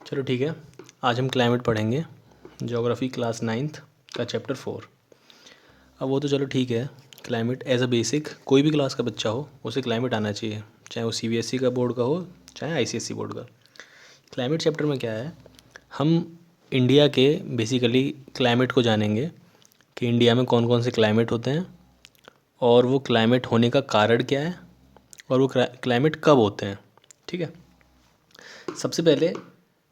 चलो ठीक है। आज हम क्लाइमेट पढ़ेंगे, ज्योग्राफी क्लास 9th का चैप्टर 4। अब वो तो चलो ठीक है। क्लाइमेट एज अ बेसिक कोई भी क्लास का बच्चा हो उसे क्लाइमेट आना चाहिए, चाहे वो सीबीएसई का बोर्ड का हो चाहे आईसीएसई बोर्ड का। क्लाइमेट चैप्टर में क्या है, हम इंडिया के बेसिकली क्लाइमेट को जानेंगे कि इंडिया में कौन कौन से क्लाइमेट होते हैं और वो क्लाइमेट होने का कारण क्या है और वो क्लाइमेट कब होते हैं। ठीक है। सबसे पहले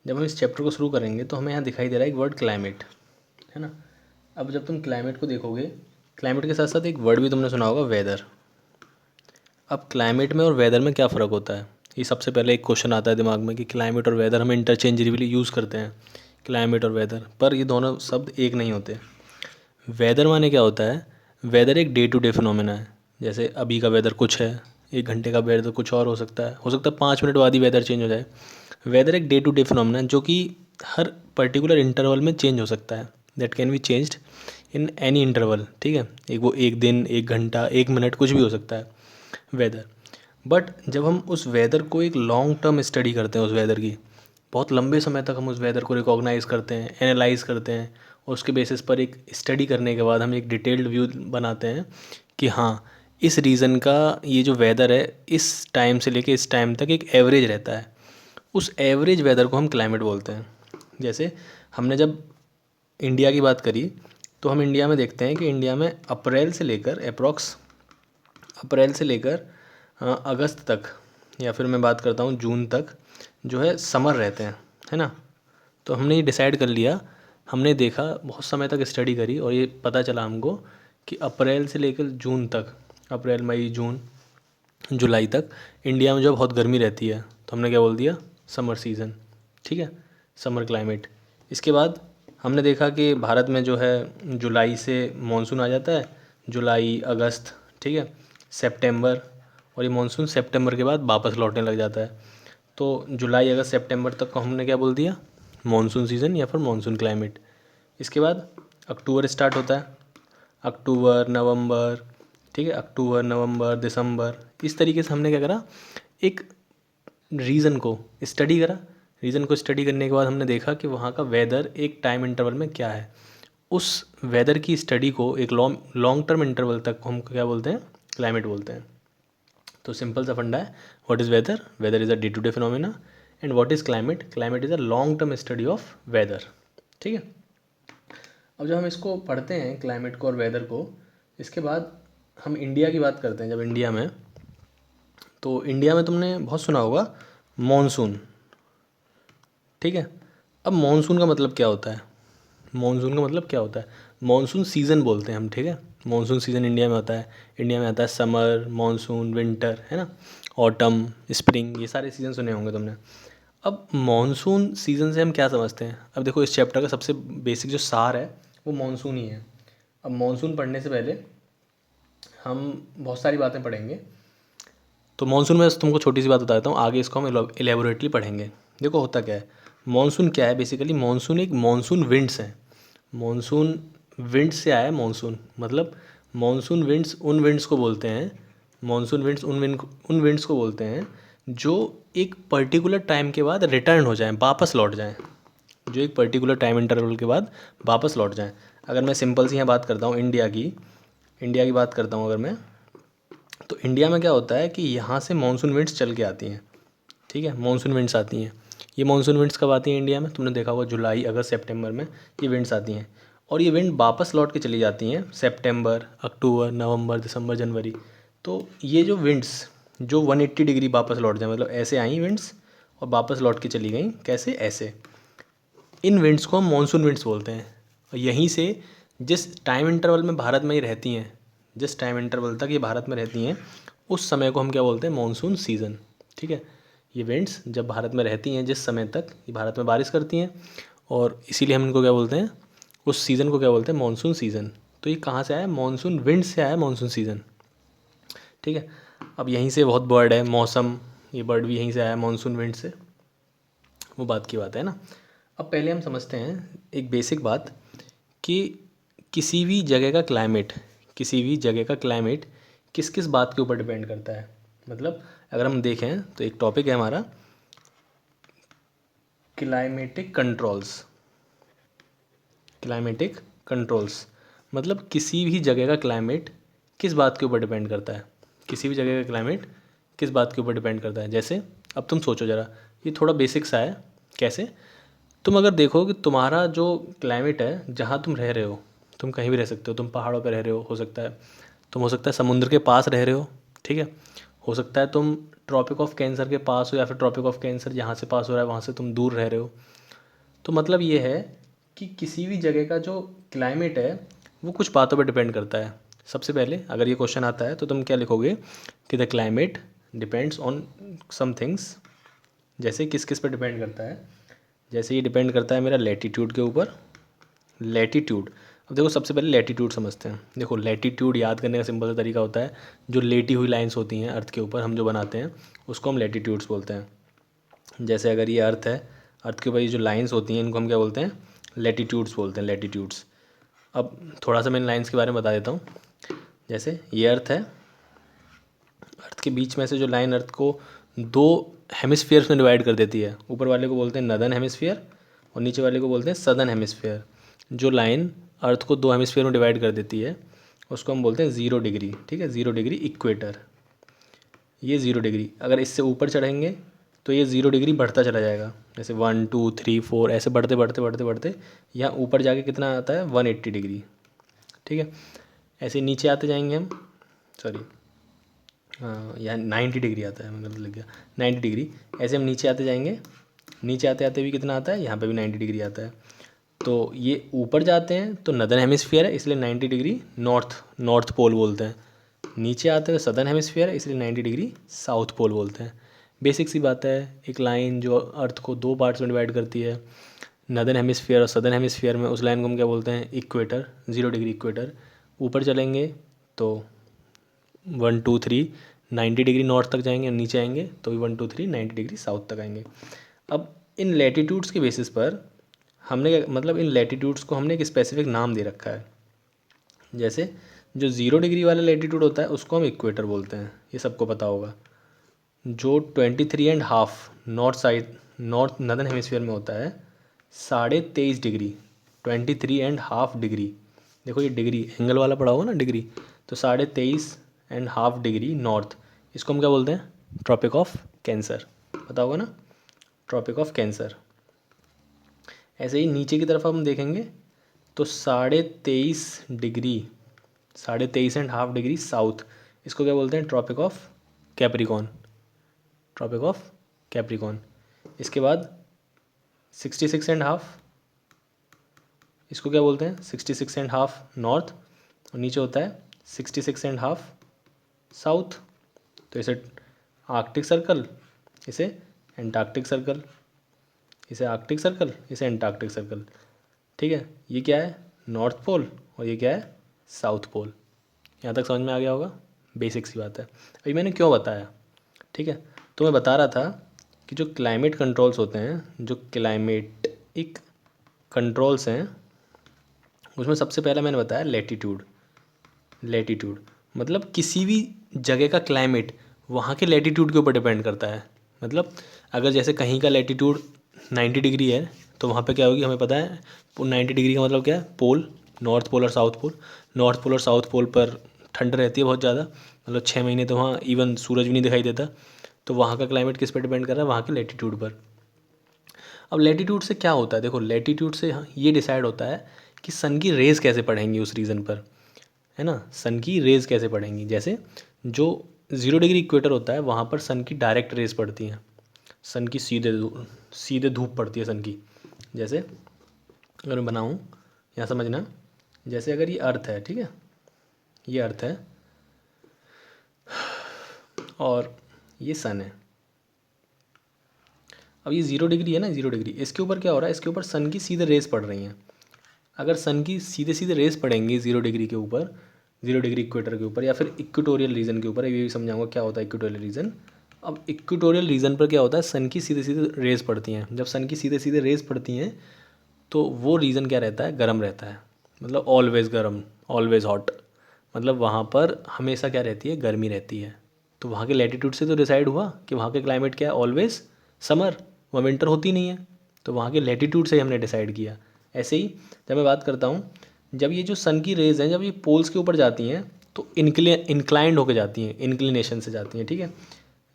जब हम इस चैप्टर को शुरू करेंगे तो हमें यहाँ दिखाई दे रहा है एक वर्ड क्लाइमेट, है ना। अब जब तुम क्लाइमेट को देखोगे, क्लाइमेट के साथ साथ एक वर्ड भी तुमने सुना होगा, वेदर। अब क्लाइमेट में और वेदर में क्या फ़र्क होता है, ये सबसे पहले एक क्वेश्चन आता है दिमाग में कि क्लाइमेट और वेदर हम इंटरचेंजेबली यूज़ करते हैं, क्लाइमेट और वेदर, पर ये दोनों शब्द एक नहीं होते। वेदर माने क्या होता है, वेदर एक डे टू डे फिनोमेना है। जैसे अभी का वेदर कुछ है, 1 घंटे का वेदर कुछ और हो सकता है 5 मिनट बाद ही वेदर चेंज हो जाए। वेदर एक डे टू डे फिनोमेना है जो कि हर पर्टिकुलर इंटरवल में चेंज हो सकता है, that can be changed in any interval. ठीक है, एक दिन, 1 घंटा, 1 मिनट, कुछ भी हो सकता है वेदर। बट जब हम उस वेदर को एक लॉन्ग टर्म स्टडी करते हैं, उस वेदर की बहुत लंबे समय तक हम उस वेदर को रिकॉग्नाइज करते हैं, एनालाइज करते हैं, और उसके बेसिस पर एक स्टडी करने के बाद हम एक डिटेल्ड व्यू बनाते हैं कि हाँ, इस रीज़न का ये जो वेदर है इस टाइम से लेके इस टाइम तक एक एवरेज रहता है, उस एवरेज वेदर को हम क्लाइमेट बोलते हैं। जैसे हमने जब इंडिया की बात करी तो हम इंडिया में देखते हैं कि इंडिया में अप्रैल से लेकर अगस्त तक, या फिर मैं बात करता हूँ जून तक, जो है समर रहते हैं, है ना। तो हमने ये डिसाइड कर लिया, हमने देखा, बहुत समय तक स्टडी करी और ये पता चला हमको कि अप्रैल से लेकर जून तक, अप्रैल मई जून जुलाई तक इंडिया में जो बहुत गर्मी रहती है, तो हमने क्या बोल दिया, समर सीज़न। ठीक है, समर क्लाइमेट। इसके बाद हमने देखा कि भारत में जो है जुलाई से मानसून आ जाता है, जुलाई अगस्त, ठीक है, सितंबर, और ये मानसून सितंबर के बाद वापस लौटने लग जाता है। तो जुलाई अगस्त सितंबर तक को हमने क्या बोल दिया, मानसून सीज़न या फिर मानसून क्लाइमेट। इसके बाद अक्टूबर स्टार्ट होता है, अक्टूबर नवंबर, ठीक है, अक्टूबर नवंबर दिसंबर, इस तरीके से हमने क्या करा, एक रीज़न को स्टडी करा। रीज़न को स्टडी करने के बाद हमने देखा कि वहाँ का वेदर एक टाइम इंटरवल में क्या है। उस वेदर की स्टडी को एक लॉन्ग लॉन्ग टर्म इंटरवल तक हम क्या बोलते हैं, क्लाइमेट बोलते हैं। तो सिंपल सा फंडा है, what is weather, weather is a day to day phenomena, and what is climate, climate is a long term study of weather. ठीक है। अब जब हम इसको पढ़ते हैं क्लाइमेट को और वेदर को, इसके बाद हम इंडिया की बात करते हैं। जब इंडिया में, तो इंडिया में तुमने बहुत सुना होगा मॉनसून। ठीक है। अब मॉनसून का मतलब क्या होता है, मॉनसून का मतलब क्या होता है, मॉनसून सीज़न बोलते हैं हम। ठीक है, मॉनसून सीज़न इंडिया में होता है। इंडिया में आता है समर, मॉनसून, विंटर, है ना, ऑटम, स्प्रिंग, ये सारे सीज़न सुने होंगे तुमने। अब मॉनसून सीज़न से हम क्या समझते हैं, अब देखो इस चैप्टर का सबसे बेसिक जो सार है वो मॉनसून ही है। अब मॉनसून पढ़ने से पहले हम बहुत सारी बातें पढ़ेंगे। तो मानसून में तुमको छोटी सी बात बता देता हूँ, आगे इसको हम एलेबोरेटली पढ़ेंगे। देखो होता क्या है, मानसून क्या है, बेसिकली मानसून एक मानसून विंड्स है। मानसून विंड्स से आया है मानसून, मतलब मानसून विंड्स उन विंड्स को बोलते हैं, मानसून विंड्स उन विंड्स को बोलते हैं जो एक पर्टिकुलर टाइम के बाद रिटर्न हो जाएं, वापस लौट जाएं, जो एक पर्टिकुलर टाइम इंटरवल के बाद वापस लौट जाएं। अगर मैं सिंपल सी यहाँ बात करता हूँ इंडिया की बात करता हूँ अगर मैं, तो इंडिया में क्या होता है कि यहाँ से मानसून विंड्स चल के आती हैं। ठीक है, मानसून विंड्स आती हैं। ये मानसून विंड्स कब आती हैं इंडिया में, तुमने देखा होगा जुलाई अगस्त सितंबर में ये विंड्स आती हैं, और ये विंड वापस लौट के चली जाती हैं सितंबर, अक्टूबर, नवंबर, दिसंबर, जनवरी। तो ये जो विंड्स जो 180 डिग्री वापस लौट जाए, मतलब ऐसे आई विंड्स और वापस लौट के चली गई, कैसे, ऐसे, इन विंड्स को हम मानसून विंड्स बोलते हैं। और यहीं से जिस टाइम इंटरवल में भारत में ये रहती हैं, जिस टाइम इंटरवल तक ये भारत में रहती हैं, उस समय को हम क्या बोलते हैं, मानसून सीज़न। ठीक है, ये विंड्स जब भारत में रहती हैं, जिस समय तक ये भारत में बारिश करती हैं, और इसीलिए हम इनको क्या बोलते हैं, उस सीज़न को क्या बोलते हैं, मानसून सीज़न। तो ये कहाँ से आया, मानसून विंड से आया मानसून सीज़न। ठीक है। अब यहीं से बहुत बर्ड है, मौसम, ये बर्ड भी यहीं से आया मानसून विंड से, वो बात की बात है ना। अब पहले हम समझते हैं एक बेसिक बात कि किसी भी जगह का क्लाइमेट, किसी भी जगह का क्लाइमेट किस किस बात के ऊपर डिपेंड करता है। मतलब अगर हम देखें तो एक टॉपिक है हमारा क्लाइमेटिक कंट्रोल्स। क्लाइमेटिक कंट्रोल्स मतलब किसी भी जगह का क्लाइमेट किस बात के ऊपर डिपेंड करता है, किसी भी जगह का क्लाइमेट किस बात के ऊपर डिपेंड करता है। जैसे अब तुम सोचो ज़रा, ये थोड़ा बेसिक सा है। कैसे? तुम अगर देखो कि तुम्हारा जो क्लाइमेट है जहाँ तुम रह रहे हो, तुम कहीं भी रह सकते हो, तुम पहाड़ों पर रह रहे हो सकता है, तुम हो सकता है समुद्र के पास रह रहे हो, ठीक है, हो सकता है तुम ट्रॉपिक ऑफ कैंसर के पास हो, या फिर ट्रॉपिक ऑफ कैंसर जहाँ से पास हो रहा है वहाँ से तुम दूर रह रहे हो। तो मतलब ये है कि किसी भी जगह का जो क्लाइमेट है वो कुछ बातों पर डिपेंड करता है। सबसे पहले अगर ये क्वेश्चन आता है तो तुम क्या लिखोगे कि the climate depends on some things. जैसे किस किस पर डिपेंड करता है? जैसे ये डिपेंड करता है मेरा लैटीट्यूड के ऊपर। लैटीट्यूड, अब देखो सबसे पहले लैटीट्यूड समझते हैं। देखो लैटीट्यूड याद करने का सिंपल सा तरीका होता है, जो लेटी हुई लाइंस होती हैं अर्थ के ऊपर हम जो बनाते हैं उसको हम लैटीट्यूड्स बोलते हैं। जैसे अगर ये अर्थ है, अर्थ के ऊपर ये जो लाइंस होती हैं इनको हम क्या बोलते हैं? लैटीट्यूड्स बोलते हैं, लैटीट्यूड्स। अब थोड़ा सा मैं इन लाइंस के बारे में बता देता हूँ। जैसे ये अर्थ है, अर्थ के बीच में से जो लाइन अर्थ को दो हेमिस्फीयर्स में डिवाइड कर देती है, ऊपर वाले को बोलते हैं नदर्न हेमिस्फीयर और नीचे वाले को बोलते हैं सदर्न हेमिस्फीयर। जो लाइन अर्थ को दो हेमिस्फीयर में डिवाइड कर देती है उसको हम बोलते हैं 0 डिग्री, ठीक है, 0 डिग्री इक्वेटर। ये 0 डिग्री, अगर इससे ऊपर चढ़ेंगे तो ये 0 डिग्री बढ़ता चला जाएगा, जैसे 1 2 3 4 ऐसे बढ़ते बढ़ते बढ़ते बढ़ते यहाँ ऊपर जाके कितना आता है? 180 डिग्री, ठीक है। ऐसे नीचे आते जाएंगे हम, सॉरी हाँ यहाँ 90 डिग्री आता है, मैं गलत लग गया, 90 डिग्री। ऐसे हम नीचे आते जाएंगे, नीचे आते आते भी कितना आता है? यहाँ पे भी 90 डिग्री आता है। तो ये ऊपर जाते हैं तो नदर्न हेमिस्फीयर है इसलिए 90 डिग्री नॉर्थ पोल बोलते हैं। नीचे आते हैं तो सदर्न हेमिस्फीयर है इसलिए 90 डिग्री साउथ पोल बोलते हैं। बेसिक सी बात है, एक लाइन जो अर्थ को दो पार्ट्स में डिवाइड करती है, नदर्न हेमिस्फीयर और सदर्न हेमिस्फीयर में, उस लाइन को हम क्या बोलते हैं? Equator, 0 degree equator. ऊपर चलेंगे तो 1 2 3 90 डिग्री नॉर्थ तक जाएंगे, नीचे आएंगे तो भी 1 2 3 90 डिग्री साउथ तक आएंगे। अब इन लैटीट्यूड्स के बेसिस पर हमने मतलब इन लैटीट्यूड्स को हमने एक स्पेसिफिक नाम दे रखा है। जैसे जो 0 डिग्री वाला लैटीट्यूड होता है उसको हम इक्वेटर बोलते हैं, ये सबको पता होगा। जो 23.5 north side, north northern hemisphere में होता है, 23.5 डिग्री, 23.5 डिग्री, देखो ये डिग्री एंगल वाला पड़ा होगा ना डिग्री, तो 23.5 डिग्री नॉर्थ, इसको हम क्या बोलते हैं? ट्रॉपिक ऑफ कैंसर, पता होगा ना, ट्रॉपिक ऑफ कैंसर। ऐसे ही नीचे की तरफ हम देखेंगे तो 23.5 डिग्री, 23.5 डिग्री साउथ, इसको क्या बोलते हैं? Tropic of Capricorn, tropic of Capricorn. इसके बाद 66.5, इसको क्या बोलते हैं? 66.5 नॉर्थ, और नीचे होता है 66.5 साउथ। तो इसे आर्कटिक सर्कल, इसे एंटार्क्टिक सर्कल, इसे आर्कटिक सर्कल, इसे एंटार्क्टिक सर्कल, ठीक है। ये क्या है? नॉर्थ पोल, और ये क्या है? South Pole. यहाँ तक समझ में आ गया होगा, बेसिक सी बात है। अभी मैंने क्यों बताया, ठीक है, तो मैं बता रहा था कि जो क्लाइमेट कंट्रोल्स होते हैं, जो क्लाइमेटिक कंट्रोल्स हैं, उसमें सबसे पहला मैंने बताया लैटीट्यूड। लैटीट्यूड मतलब किसी भी जगह का क्लाइमेट वहाँ के लैटीट्यूड के ऊपर डिपेंड करता है। मतलब अगर जैसे कहीं का लैटीट्यूड 90 डिग्री है तो वहाँ पे क्या होगी हमें पता है। 90 डिग्री का मतलब क्या है? पोल, नॉर्थ पोल और साउथ पोल। नॉर्थ पोल और साउथ पोल पर ठंड रहती है बहुत ज़्यादा, मतलब 6 महीने तो वहाँ इवन सूरज भी नहीं दिखाई देता। तो वहाँ का क्लाइमेट किस पर डिपेंड कर रहा है? वहाँ के लैटीट्यूड पर। अब लैटीट्यूड से क्या होता है? देखो लैटीट्यूड से ये डिसाइड होता है कि सन की रेज़ कैसे पड़ेंगी उस रीजन पर, है ना। सन की रेज़ कैसे पड़ेंगी? जैसे जो 0 डिग्री इक्वेटर होता है वहाँ पर सन की डायरेक्ट रेज़ पड़ती हैं, सन की सीधे धूप पड़ती है सन की। जैसे अगर मैं बनाऊँ, यहाँ समझना, जैसे अगर ये अर्थ है, ठीक है, ये अर्थ है और ये सन है। अब ये 0 डिग्री है ना, 0 डिग्री, इसके ऊपर क्या हो रहा है? इसके ऊपर सन की सीधे रेस पड़ रही हैं। अगर सन की सीधे सीधे रेस पड़ेंगी 0 डिग्री के ऊपर, 0 डिग्री इक्वेटर के ऊपर या फिर इक्वेटोरियल रीजन के ऊपर, ये भी समझाऊंगा क्या होता है इक्वेटोरियल रीजन। अब इक्वेटोरियल रीजन पर क्या होता है? सन की सीधे सीधे रेस पड़ती हैं। जब सन की सीधे सीधे रेस पड़ती हैं तो वो रीजन क्या रहता है? गर्म रहता है, मतलब ऑलवेज़ गर्म, ऑलवेज़ हॉट, मतलब वहाँ पर हमेशा क्या रहती है? गर्मी रहती है। तो वहाँ के लैटीट्यूड से तो डिसाइड हुआ कि वहाँ के क्लाइमेट क्या है? ऑलवेज़ समर, वहाँ विंटर होती नहीं है। तो वहाँ के लैटिट्यूड से ही हमने डिसाइड किया। ऐसे ही जब मैं बात करता हूँ, जब ये जो सन की रेज़ हैं जब ये पोल्स के ऊपर जाती हैं तो इंक्लाइंड होकर जाती हैं, इंक्लिनेशन से जाती हैं, ठीक है।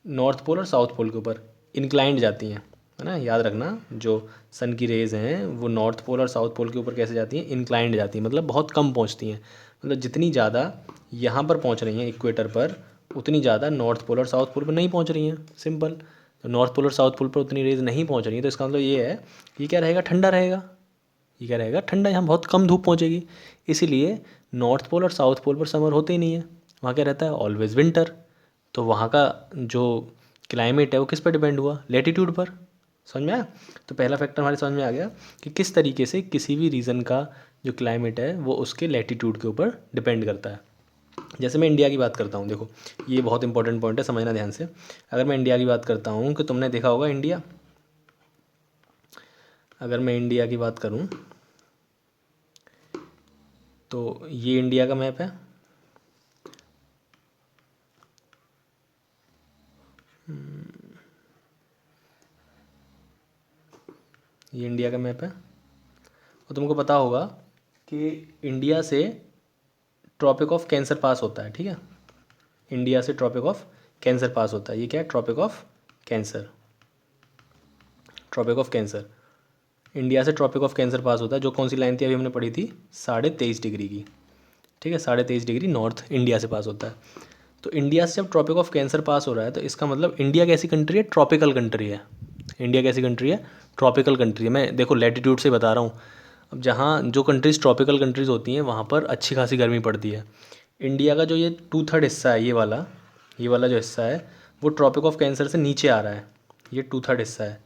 नॉर्थ पोल और साउथ पोल के ऊपर इंक्लाइंड जाती हैं, है ना, याद रखना। जो सन की रेज़ हैं वो नॉर्थ पोल और साउथ पोल के ऊपर कैसे जाती हैं, इंक्लाइंड जाती हैं, मतलब बहुत कम पहुँचती हैं। मतलब जितनी ज़्यादा यहाँ पर पहुँच रही हैं इक्वेटर पर, उतनी ज़्यादा नॉर्थ पोल और साउथ पोल पर नहीं पहुँच रही हैं, सिंपल। तो नॉर्थ पोल और साउथ पोल पर उतनी रेज़ नहीं पहुँच रही हैं, तो इसका मतलब ये है ये क्या रहेगा, ठंडा रहेगा। ये क्या रहेगा, ठंडा, यहाँ बहुत कम धूप पहुँचेगी। इसीलिए नॉर्थ पोल और साउथ पोल पर समर होते ही नहीं है, वहाँ क्या रहता है, ऑलवेज विंटर। तो वहाँ का जो क्लाइमेट है वो किस पर डिपेंड हुआ, लेटीट्यूड पर। समझ में आया। तो पहला फैक्टर हमारे समझ में आ गया कि किस तरीके से किसी भी रीजन का जो क्लाइमेट है वो उसके लेटीट्यूड के ऊपर डिपेंड करता है। जैसे मैं इंडिया की बात करता हूँ, देखो ये बहुत इंपॉर्टेंट पॉइंट है, समझना ध्यान से। अगर मैं इंडिया की बात करता हूँ कि तुमने देखा होगा इंडिया, अगर मैं इंडिया की बात करूँ तो ये इंडिया का मैप है। ये इंडिया का मैप है और तुमको पता होगा कि इंडिया से ट्रॉपिक ऑफ कैंसर पास होता है, ठीक है। इंडिया से ट्रॉपिक ऑफ कैंसर पास होता है। ये क्या है, tropic of Cancer. Tropic of Cancer, India से ट्रॉपिक ऑफ कैंसर पास होता है। जो कौन सी लाइन थी अभी हमने पढ़ी थी, 23.5 डिग्री की, ठीक है। 23.5 डिग्री नॉर्थ इंडिया से पास होता है। तो इंडिया से जब ट्रॉपिक ऑफ कैंसर पास हो रहा है तो इसका मतलब इंडिया कैसी कंट्री है, ट्रॉपिकल कंट्री है। इंडिया कैसी कंट्री है, ट्रॉपिकल कंट्री है। मैं देखो लैटिट्यूड से बता रहा हूँ। अब जहाँ जो कंट्रीज़ ट्रॉपिकल कंट्रीज़ होती हैं वहाँ पर अच्छी खासी गर्मी पड़ती है। इंडिया का जो ये 2/3 हिस्सा है, ये वाला जो हिस्सा है वो ट्रॉपिक ऑफ कैंसर से नीचे आ रहा है। ये 2/3 हिस्सा है,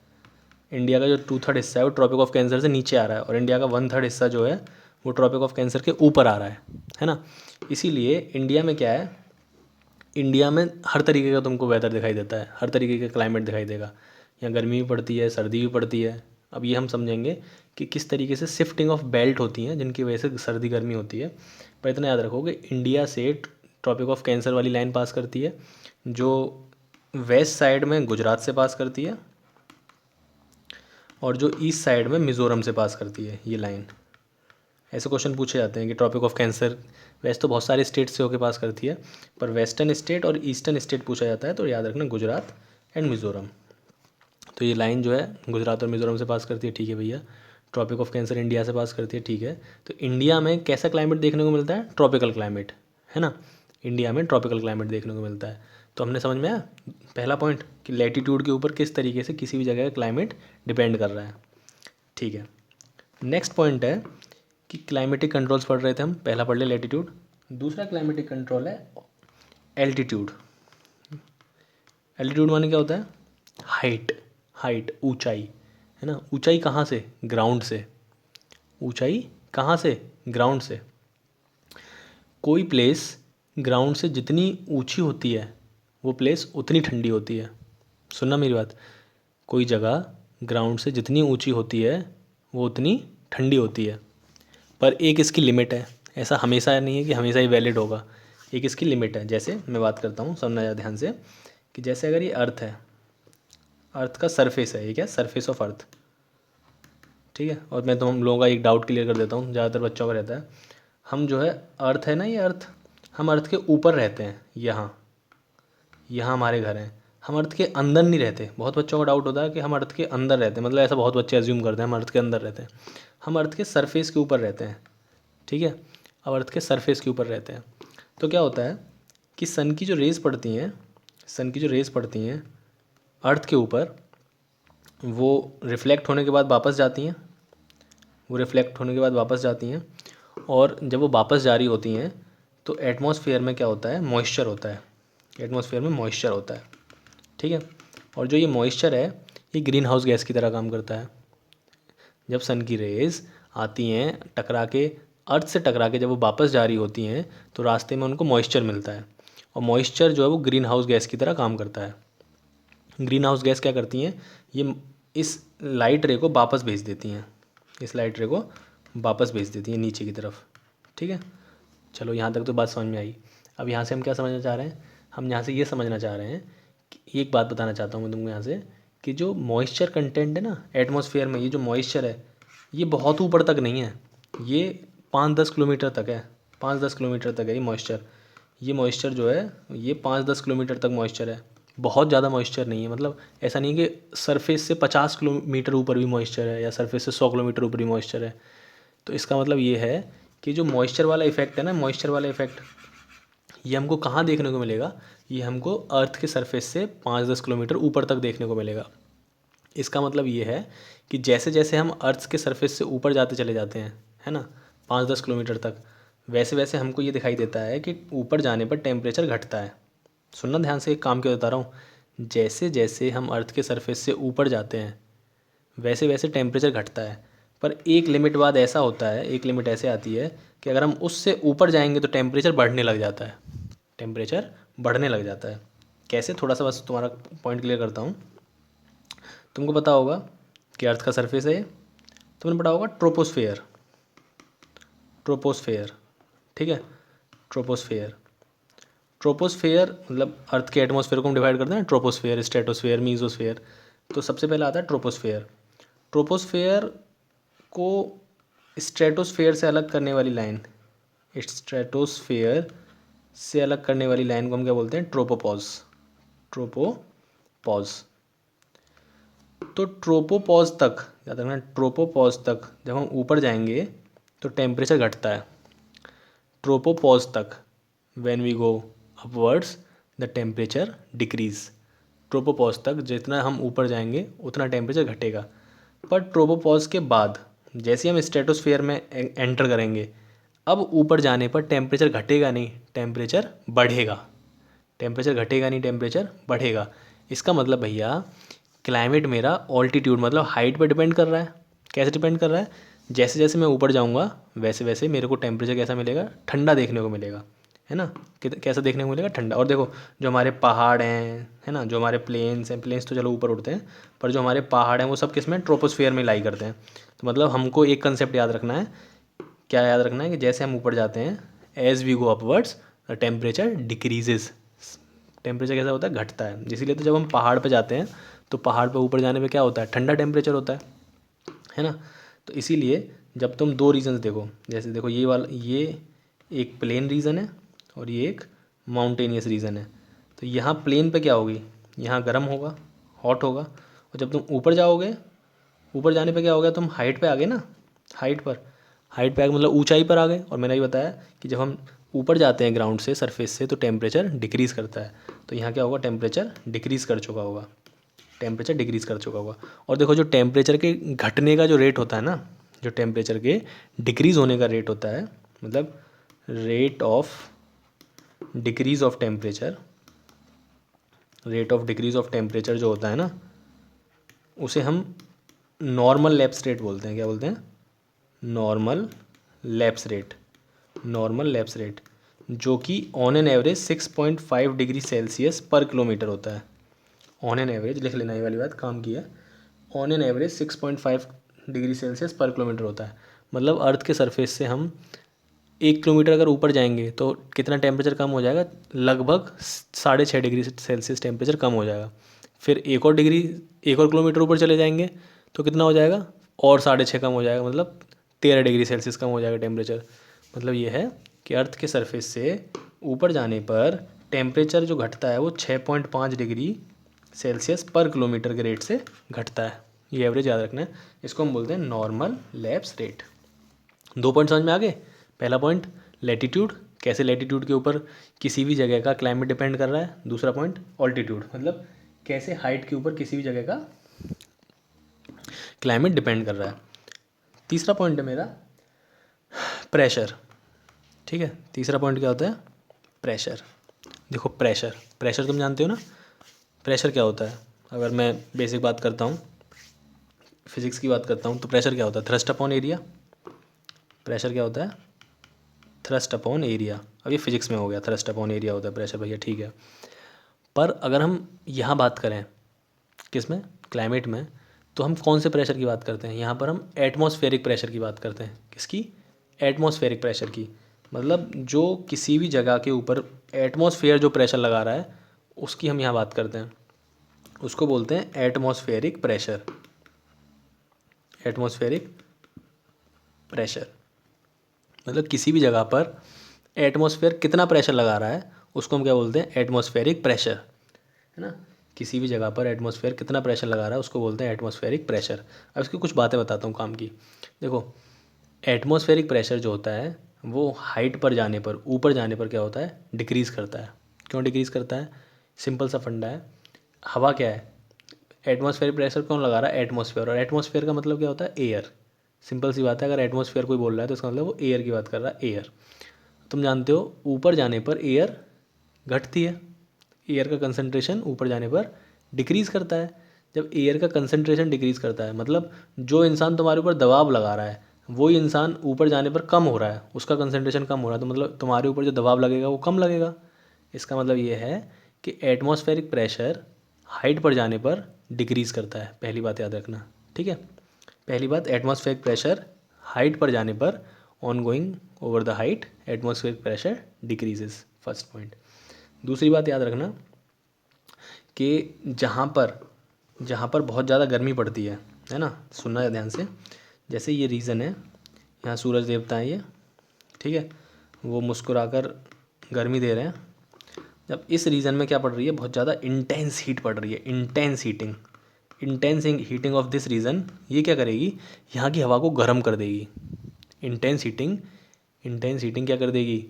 इंडिया का जो 2/3 हिस्सा है वो ट्रॉपिक ऑफ कैंसर से नीचे आ रहा है, और इंडिया का 1/3 हिस्सा जो है वो ट्रॉपिक ऑफ कैंसर के ऊपर आ रहा है ना। इसीलिए इंडिया में क्या है, इंडिया में हर तरीके का तुमको वेदर दिखाई देता है, हर तरीके का क्लाइमेट दिखाई देगा। यहाँ गर्मी भी पड़ती है, सर्दी भी पड़ती है। अब ये हम समझेंगे कि किस तरीके से शिफ्टिंग ऑफ बेल्ट होती हैं जिनकी वजह से सर्दी गर्मी होती है। पर इतना याद रखो कि इंडिया से ट्रॉपिक ऑफ कैंसर वाली लाइन पास करती है, जो वेस्ट साइड में गुजरात से पास करती है और जो ईस्ट साइड में मिज़ोरम से पास करती है ये लाइन। ऐसे क्वेश्चन पूछे जाते हैं कि ट्रॉपिक ऑफ कैंसर वैसे तो बहुत सारे स्टेट से होकर पास करती है, पर वेस्टर्न स्टेट और ईस्टर्न स्टेट पूछा जाता है, तो याद रखना गुजरात एंड मिज़ोरम। तो ये लाइन जो है गुजरात और मिज़ोरम से पास करती है, ठीक है भैया। ट्रॉपिक ऑफ कैंसर इंडिया से पास करती है, ठीक है। तो इंडिया में कैसा क्लाइमेट देखने को मिलता है, ट्रॉपिकल क्लाइमेट, है ना। इंडिया में ट्रॉपिकल क्लाइमेट देखने को मिलता है। तो हमने समझ में आया पहला पॉइंट कि लैटिट्यूड के ऊपर किस तरीके से किसी भी जगह का क्लाइमेट डिपेंड कर रहा है, ठीक है। नेक्स्ट पॉइंट है कि क्लाइमेटिक कंट्रोल्स पढ़ रहे थे हम, पहला पढ़ लिया लैटिट्यूड। दूसरा क्लाइमेटिक कंट्रोल है एल्टीट्यूड। एल्टीट्यूड माने क्या होता है, हाइट, हाइट ऊंचाई, है ना। ऊंचाई कहाँ से, ग्राउंड से। ऊंचाई कहाँ से, ग्राउंड से। कोई प्लेस ग्राउंड से जितनी ऊंची होती है वो प्लेस उतनी ठंडी होती है। सुनना मेरी बात, कोई जगह ग्राउंड से जितनी ऊंची होती है वो उतनी ठंडी होती है, पर एक इसकी लिमिट है। ऐसा हमेशा नहीं है कि हमेशा ही वैलिड होगा, एक इसकी लिमिट है। जैसे मैं बात करता हूँ, समझना ध्यान से, कि जैसे अगर ये अर्थ है, अर्थ का सरफेस है, ये क्या, सरफेस ऑफ अर्थ, ठीक है। और मैं तुम लोगों का एक डाउट क्लियर कर देता हूँ, ज़्यादातर बच्चों का रहता है। हम जो है अर्थ है ना, ये अर्थ, हम अर्थ के ऊपर रहते हैं, यहाँ यहाँ हमारे घर हैं, हम अर्थ के अंदर नहीं रहते। बहुत बच्चों का डाउट होता है कि हम अर्थ के अंदर रहते हैं, मतलब ऐसा बहुत बच्चे एज्यूम करते हैं हम अर्थ के अंदर रहते हैं। हम अर्थ के सरफेस के ऊपर रहते हैं, ठीक है। अब अर्थ के सरफेस के ऊपर रहते हैं तो क्या होता है कि सन की जो रेज़ पड़ती हैं, सन की जो रेज़ पड़ती हैं अर्थ के ऊपर, वो रिफ़्लेक्ट होने के बाद वापस जाती हैं, वो रिफ़्लेक्ट होने के बाद वापस जाती हैं। और जब वो वापस जा रही होती हैं तो एटमॉस्फेयर में क्या होता है, मॉइस्चर होता है। एटमॉस्फेयर में मॉइस्चर होता है, ठीक है। और जो ये मॉइस्चर है ये ग्रीन हाउस गैस की तरह काम करता है। जब सन की रेज़ आती हैं टकरा के, अर्थ से टकरा के जब वो वापस जा रही होती हैं तो रास्ते में उनको मॉइस्चर मिलता है, और मॉइस्चर जो है वो ग्रीन हाउस गैस की तरह काम करता है। ग्रीन हाउस गैस क्या करती हैं, ये इस लाइट रे को वापस भेज देती हैं, इस लाइट रे को वापस भेज देती हैं नीचे की तरफ, ठीक है। चलो यहाँ तक तो बात समझ में आई। अब यहाँ से हम क्या समझना चाह रहे हैं, हम यहाँ से ये समझना चाह रहे हैं कि एक बात बताना चाहता हूँ मैं तुमको यहाँ से, कि जो मॉइस्चर कंटेंट है ना एटमॉस्फेयर में, ये जो मॉइस्चर है ये बहुत ऊपर तक नहीं है, ये 5-10 किलोमीटर तक है, 5-10 किलोमीटर तक है ये मॉइस्चर जो है ये 5-10 किलोमीटर तक मॉइस्चर है, बहुत ज़्यादा मॉइस्चर नहीं है। मतलब ऐसा नहीं है कि सरफेस से 50 किलोमीटर ऊपर भी मॉइस्चर है या सरफेस से 100 किलोमीटर ऊपर भी मॉइस्चर है। तो इसका मतलब ये है कि जो मॉइस्चर वाला इफेक्ट है ना, मॉइस्चर वाला इफेक्ट ये हमको कहाँ देखने को मिलेगा, ये हमको अर्थ के सरफेस से 5-10 किलोमीटर ऊपर तक देखने को मिलेगा। इसका मतलब ये है कि जैसे जैसे हम अर्थ के सरफेस से ऊपर जाते चले जाते हैं, है ना, 5-10 किलोमीटर तक, वैसे वैसे हमको ये दिखाई देता है कि ऊपर जाने पर टेम्परेचर घटता है। सुनना ध्यान से, एक काम क्यों बता रहा हूँ, जैसे जैसे हम अर्थ के सरफेस से ऊपर जाते हैं वैसे वैसे टेम्परेचर घटता है, पर एक लिमिट बाद ऐसा होता है, एक लिमिट ऐसे आती है कि अगर हम उससे ऊपर जाएंगे तो टेम्परेचर बढ़ने लग जाता है, टेम्परेचर बढ़ने लग जाता है। कैसे, थोड़ा सा बस तुम्हारा पॉइंट क्लियर करता हूँ। तुमको पता होगा कि अर्थ का सरफेस है, तुमने पढ़ा होगा ट्रोपोस्फेयर, ट्रोपोस्फेयर, ठीक है, ट्रोपोस्फेयर। ट्रोपोस्फेयर मतलब अर्थ के एटमॉस्फेयर को हम डिवाइड करते हैं ट्रोपोस्फेयर, स्ट्रेटोस्फेयर, मीजोस्फेयर। तो सबसे पहले आता है ट्रोपोस्फेयर। ट्रोपोस्फेयर को स्ट्रेटोस्फेयर से अलग करने वाली लाइन, स्ट्रेटोस्फेयर से अलग करने वाली लाइन को हम क्या बोलते हैं, ट्रोपोपॉज, ट्रोपोपॉज। तो ट्रोपोपॉज तक, याद रखना, ट्रोपोपॉज तक जब हम ऊपर जाएंगे तो टेम्परेचर घटता है। ट्रोपोपॉज तक when we go upwards the temperature decrease. Tropopause तक जितना हम ऊपर जाएंगे उतना टेम्परेचर घटेगा। पर ट्रोपोपॉज के बाद जैसे हम स्ट्रेटोस्फेयर में एंटर करेंगे, अब ऊपर जाने पर टेम्परेचर घटेगा नहीं, टेम्परेचर बढ़ेगा, टेम्परेचर घटेगा नहीं, टेम्परेचर बढ़ेगा। इसका मतलब भैया क्लाइमेट मेरा ऑल्टीट्यूड मतलब हाइट पर डिपेंड कर रहा है। कैसे डिपेंड कर रहा है, जैसे जैसे मैं ऊपर जाऊंगा वैसे वैसे मेरे को टेम्परेचर कैसा मिलेगा, ठंडा देखने को मिलेगा, है ना, कैसा देखने को मिलेगा, ठंडा। और देखो जो हमारे पहाड़ हैं, है ना, जो हमारे प्लेन्स हैं, प्लेन्स तो चलो ऊपर उड़ते हैं, पर जो हमारे पहाड़ हैं वो सब किस में, ट्रोपोस्फेयर में लाई करते हैं। तो मतलब हमको एक कंसेप्ट याद रखना है, क्या याद रखना है, कि जैसे हम ऊपर जाते हैं, as we go upwards the temperature decreases, temperature कैसा होता है, घटता है। इसीलिए तो जब हम पहाड़ पर जाते हैं तो पहाड़ पर ऊपर जाने पर क्या होता है, ठंडा टेम्परेचर होता है ना। तो इसीलिए जब तुम दो रीजन्स देखो, जैसे देखो ये वाला, ये एक प्लेन रीजन है और ये एक माउंटेनियस रीजन है। तो यहाँ प्लेन पे क्या होगी, यहाँ गर्म होगा, हॉट होगा। और जब तुम ऊपर जाओगे, ऊपर जाने पे क्या हो गया, तुम हाइट पे आ गए ना, हाइट पर, हाइट पे आ गए मतलब ऊंचाई पर आ गए। और मैंने ये बताया कि जब हम ऊपर जाते हैं ग्राउंड से, सरफेस से, तो टेम्परेचर डिक्रीज़ करता है। तो यहाँ क्या होगा, टेम्परेचर डिक्रीज़ कर चुका होगा, टेम्परेचर डिक्रीज़ कर चुका होगा। और देखो जो टेम्परेचर के घटने का जो रेट होता है ना, जो टेम्परेचर के डिक्रीज़ होने का रेट होता है, मतलब rate of decrease of temperature, rate of decrease of temperature जो होता है ना, उसे हम नॉर्मल लैप्स रेट बोलते हैं। क्या बोलते हैं, normal lapse rate, normal lapse rate, जो कि on an average 6.5 degree Celsius पर किलोमीटर होता है। ऑन एन एवरेज लिख लेना, ये वाली बात काम की है, on an average 6.5 degree Celsius पर किलोमीटर होता है। मतलब अर्थ के सरफेस से हम 1 किलोमीटर अगर ऊपर जाएंगे तो कितना टेम्परेचर कम हो जाएगा, लगभग 6.5 डिग्री सेल्सियस टेम्परेचर कम हो जाएगा। फिर एक और डिग्री, एक और किलोमीटर ऊपर चले जाएंगे तो कितना हो जाएगा, और 6.5 कम हो जाएगा, मतलब 13 डिग्री सेल्सियस कम हो जाएगा टेम्परेचर। मतलब ये है कि अर्थ के सरफेस से ऊपर जाने पर टेम्परेचर जो घटता है वो 6.5 डिग्री सेल्सियस पर किलोमीटर के रेट से घटता है। ये एवरेज याद रखना है, इसको हम बोलते हैं नॉर्मल लैप्स रेट। 2 पॉइंट समझ में आ गए। पहला पॉइंट लैटिट्यूड, कैसे लैटिट्यूड के ऊपर किसी भी जगह का क्लाइमेट डिपेंड कर रहा है। दूसरा पॉइंट ऑल्टीट्यूड, मतलब कैसे हाइट के ऊपर किसी भी जगह का क्लाइमेट डिपेंड कर रहा है। तीसरा पॉइंट है मेरा प्रेशर, ठीक है। तीसरा पॉइंट क्या होता है, प्रेशर। देखो प्रेशर, प्रेशर तुम जानते हो ना, प्रेशर क्या होता है। अगर मैं बेसिक बात करता हूँ, फिजिक्स की बात करता हूँ, तो प्रेशर क्या होता है, थ्रस्ट अपॉन एरिया। प्रेशर क्या होता है, थ्रस्ट अपॉन एरिया। अब ये फिजिक्स में हो गया, थ्रस्ट अपॉन एरिया होता है प्रेशर, भैया ठीक है। पर अगर हम यहाँ बात करें किस में, क्लाइमेट में, तो हम कौन से प्रेशर की बात करते हैं, यहाँ पर हम एटमॉस्फेरिक प्रेशर की बात करते हैं। किसकी, एटमॉस्फेरिक प्रेशर की। मतलब जो किसी भी जगह के ऊपर एटमॉस्फेयर जो प्रेशर लगा रहा है उसकी हम यहाँ बात करते हैं। उसको बोलते हैं एटमॉस्फेरिक प्रेशर। एटमॉस्फेरिक प्रेशर मतलब किसी भी जगह पर एटमॉस्फेयर कितना प्रेशर लगा रहा है उसको हम क्या बोलते हैं, एटमॉस्फेरिक प्रेशर, है ना। किसी भी जगह पर एटमॉस्फेयर कितना प्रेशर लगा रहा है उसको बोलते हैं एटमॉस्फेरिक प्रेशर। अब इसकी कुछ बातें बताता हूँ काम की। देखो, एटमॉस्फेरिक प्रेशर जो होता है वो हाइट पर जाने पर, ऊपर जाने पर क्या होता है, डिक्रीज़ करता है। क्यों डिक्रीज़ करता है? सिंपल सा फंडा है। हवा क्या है, एटमॉस्फेरिक प्रेशर कौन लगा रहा है, एटमॉस्फेयर, और एटमॉस्फेयर का मतलब क्या होता है, एयर। सिंपल सी बात है, अगर एटमॉस्फेयर कोई बोल रहा है तो इसका मतलब वो एयर की बात कर रहा है, एयर। तुम जानते हो ऊपर जाने पर एयर घटती है, एयर का कंसंट्रेशन ऊपर जाने पर डिक्रीज़ करता है। जब एयर का कंसंट्रेशन डिक्रीज़ करता है मतलब जो इंसान तुम्हारे ऊपर दबाव लगा रहा है वही इंसान ऊपर जाने पर कम हो रहा है, उसका कंसंट्रेशन कम हो रहा है, तो मतलब तुम्हारे ऊपर जो दबाव लगेगा वो कम लगेगा। इसका मतलब ये है कि एटमॉस्फेरिक प्रेशर हाइट पर जाने पर डिक्रीज़ करता है, पहली बात याद रखना, ठीक है। पहली बात, एटमॉस्फेरिक प्रेशर हाइट पर जाने पर, on going over the height atmospheric pressure decreases, first point. दूसरी बात याद रखना कि जहाँ पर बहुत ज़्यादा गर्मी पड़ती है ना, सुनना ध्यान से। जैसे ये रीज़न है, यहाँ सूरज देवता है ये, ठीक है, वो मुस्कुराकर गर्मी दे रहे हैं। जब इस रीजन में क्या पड़ रही है, बहुत ज़्यादा इंटेंस हीट पड़ रही है, intense heating, intense heating of this region, ये क्या करेगी, यहाँ की हवा को गर्म कर देगी। इंटेंस हीटिंग, इंटेंस हीटिंग क्या कर देगी,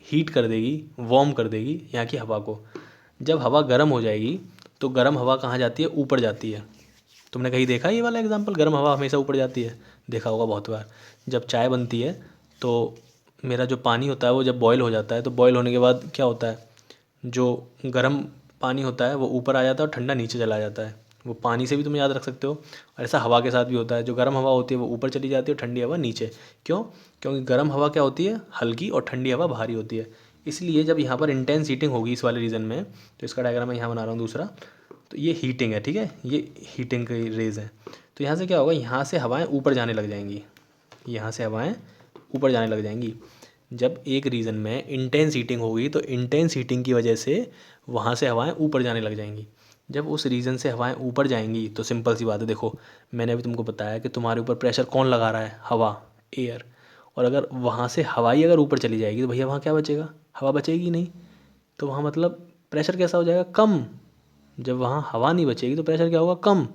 हीट कर देगी, वार्म कर देगी यहाँ की हवा को। जब हवा गर्म हो जाएगी तो गर्म हवा कहाँ जाती है, ऊपर जाती है। तुमने कहीं देखा ये वाला एग्जाम्पल, गर्म हवा हमेशा ऊपर जाती है? देखा होगा बहुत बार। जब चाय बनती है तो मेरा जो पानी होता है वो जब बॉयल हो जाता है तो बॉयल होने के बाद क्या होता है, जो गर्म पानी होता है वो ऊपर आ जाता है और ठंडा नीचे चला जाता है। वो पानी से भी तुम याद रख सकते हो, और ऐसा हवा के साथ भी होता है, जो गर्म हवा होती है वो ऊपर चली जाती है और ठंडी हवा नीचे। क्यों? क्योंकि गर्म हवा क्या होती है, हल्की, और ठंडी हवा भारी होती है। इसलिए जब यहाँ पर इंटेंस हीटिंग होगी इस वाले रीजन में, तो इसका डायग्राम मैं यहाँ बना रहा हूँ दूसरा, तो ये हीटिंग है, ठीक है, ये हीटिंग की रेज है। तो यहाँ से क्या होगा, यहाँ से हवाएं ऊपर जाने लग जाएंगी, यहाँ से हवाएं ऊपर जाने लग जाएंगी। जब एक रीजन में इंटेंस हीटिंग होगी तो इंटेंस हीटिंग की वजह से वहाँ से हवाएं ऊपर जाने लग जाएंगी। जब उस रीजन से हवाएं ऊपर जाएंगी तो सिंपल सी बात है, देखो मैंने अभी तुमको बताया कि तुम्हारे ऊपर प्रेशर कौन लगा रहा है, हवा, एयर। और अगर वहाँ से हवा ही अगर ऊपर चली जाएगी तो भैया वहाँ क्या बचेगा, हवा बचेगी नहीं। तो वहाँ मतलब प्रेशर कैसा हो जाएगा, कम। जब वहाँ हवा नहीं बचेगी तो प्रेशर क्या होगा, कम।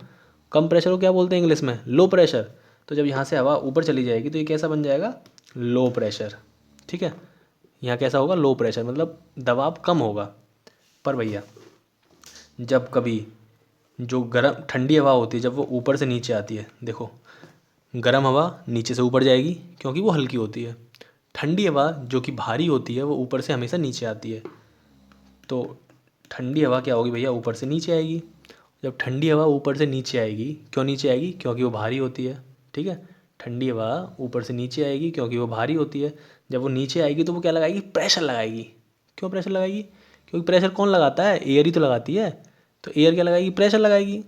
कम प्रेशर को क्या बोलते हैं इंग्लिश में, लो प्रेशर। तो जब यहाँ से हवा ऊपर चली जाएगी तो ये कैसा बन जाएगा, लो प्रेशर, ठीक है। यहाँ कैसा होगा, लो प्रेशर, मतलब दबाव कम होगा। पर भैया जब कभी जो गर्म ठंडी हवा होती है जब वो ऊपर से नीचे आती है, देखो गर्म हवा नीचे से ऊपर जाएगी क्योंकि वो हल्की होती है, ठंडी हवा जो कि भारी होती है वो ऊपर से हमेशा नीचे आती है। तो ठंडी हवा क्या होगी भैया, ऊपर से नीचे आएगी। जब ठंडी हवा ऊपर से नीचे आएगी, क्यों नीचे आएगी, क्योंकि वो भारी होती है, ठीक है। ठंडी हवा ऊपर से नीचे आएगी क्योंकि वो भारी होती है। जब वो नीचे आएगी तो वो क्या लगाएगी, प्रेशर लगाएगी। क्यों प्रेशर लगाएगी, क्योंकि प्रेशर कौन लगाता है, एयर ही तो लगाती है। तो एयर क्या लगाएगी, प्रेशर लगाएगी।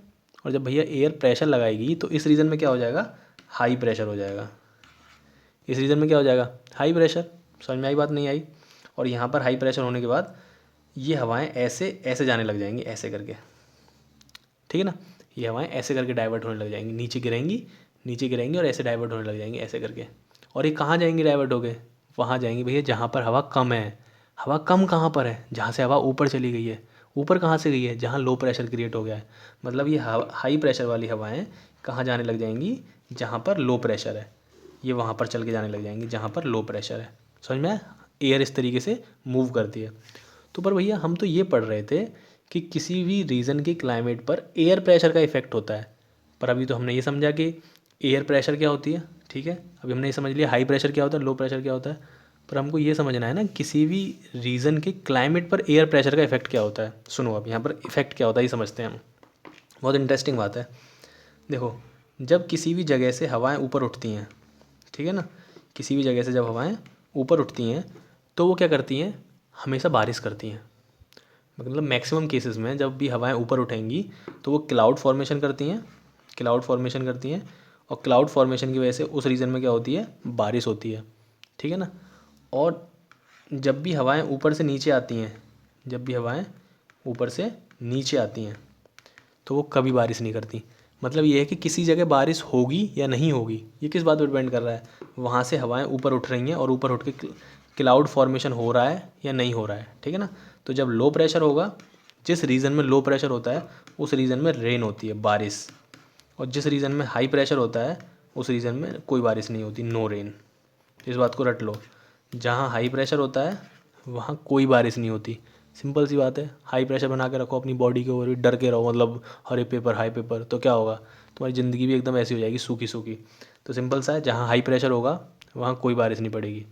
और जब भैया एयर प्रेशर लगाएगी तो इस रीजन में क्या हो जाएगा, हाई प्रेशर हो जाएगा। इस रीजन में क्या हो जाएगा, हाई प्रेशर। समझ में आई बात, नहीं आई? और यहाँ पर हाई प्रेशर होने के बाद ये हवाएं ऐसे ऐसे जाने लग जाएंगी, ऐसे करके, ठीक है ना। ये हवाएं ऐसे करके डाइवर्ट होने लग जाएंगी, नीचे गिरेंगी, नीचे गिरेंगी और ऐसे डाइवर्ट होने लग जाएंगी, ऐसे करके। और ये कहाँ जाएंगी डाइवर्ट हो गए, वहाँ जाएंगी भैया जहाँ पर हवा कम है। हवा कम कहाँ पर है, जहाँ से हवा ऊपर चली गई है। ऊपर कहाँ से गई है, जहाँ लो प्रेशर क्रिएट हो गया है। मतलब ये हाई प्रेशर वाली हवाएं कहाँ जाने लग जाएंगी, जहाँ पर लो प्रेशर है। ये वहाँ पर चल के जाने लग जाएंगी जहाँ पर लो प्रेशर है। समझ में आया? एयर इस तरीके से मूव करती है। तो पर भैया हम तो ये पढ़ रहे थे कि किसी भी रीजन के क्लाइमेट पर एयर प्रेशर का इफेक्ट होता है। पर अभी तो हमने ये समझा कि एयर प्रेशर क्या होती है, ठीक है। अभी हमने ये समझ लिया हाई प्रेशर क्या होता है, लो प्रेशर क्या होता है। पर हमको ये समझना है ना किसी भी रीजन के क्लाइमेट पर एयर प्रेशर का इफेक्ट क्या होता है। सुनो अब यहाँ पर इफेक्ट क्या होता है ये समझते हैं हम। बहुत इंटरेस्टिंग बात है। देखो, जब किसी भी जगह से हवाएं ऊपर उठती हैं, ठीक है ना, किसी भी जगह से जब हवाएं ऊपर उठती हैं तो वो क्या करती हैं, हमेशा बारिश करती हैं। मतलब मैक्सिमम केसेस में जब भी हवाएं ऊपर उठेंगी तो वो क्लाउड फॉर्मेशन करती हैं, क्लाउड फॉर्मेशन करती हैं। और क्लाउड फॉर्मेशन की वजह से उस रीजन में क्या होती है, बारिश होती है, ठीक है ना। और जब भी हवाएं ऊपर से नीचे आती हैं, जब भी हवाएं ऊपर से नीचे आती हैं तो वो कभी बारिश नहीं करती। मतलब ये है कि किसी जगह बारिश होगी या नहीं होगी, ये किस बात पर डिपेंड कर रहा है, वहाँ से हवाएं ऊपर उठ रही हैं और ऊपर उठ के क्लाउड फॉर्मेशन हो रहा है या नहीं हो रहा है, ठीक है ना। तो जब लो प्रेशर होगा, जिस रीजन में लो प्रेशर होता है उस रीजन में रेन होती है, बारिश। और जिस रीजन में हाई प्रेशर होता है उस रीजन में कोई बारिश नहीं होती, नो रेन। इस बात को रट लो, जहाँ हाई प्रेशर होता है वहाँ कोई बारिश नहीं होती। सिंपल सी बात है, हाई प्रेशर बना के रखो अपनी बॉडी के ऊपर भी, डर के रहो, मतलब हरे पेपर हाई पेपर, तो क्या होगा, तुम्हारी ज़िंदगी भी एकदम ऐसी हो जाएगी, सूखी सूखी। तो सिंपल सा है, जहाँ हाई प्रेशर होगा वहाँ कोई बारिश नहीं पड़ेगी,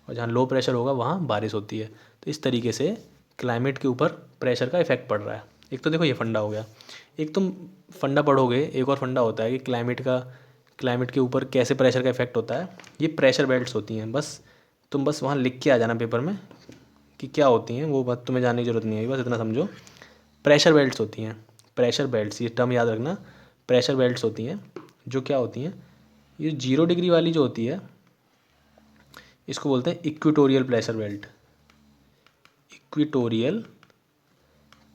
और जहाँ लो प्रेशर होगा वहाँ बारिश होती है। तो इस तरीके से क्लाइमेट के ऊपर प्रेशर का इफेक्ट पड़ रहा है। एक तो देखो ये फंडा हो गया। एक तुम फंडा पढ़ोगे, एक और फंडा होता है कि क्लाइमेट के ऊपर कैसे प्रेशर का इफेक्ट होता है। ये प्रेशर बेल्ट्स होती हैं, बस तुम बस वहाँ लिख के आ जाना पेपर में कि क्या होती हैं, वो बात तुम्हें जानने की ज़रूरत नहीं है, बस इतना समझो। प्रेशर बेल्ट्स होती हैं, प्रेशर बेल्ट्स, ये टर्म याद रखना। प्रेशर बेल्ट्स होती हैं जो क्या होती हैं, ये 0 डिग्री वाली जो होती है इसको बोलते हैं equatorial pressure belt. Equatorial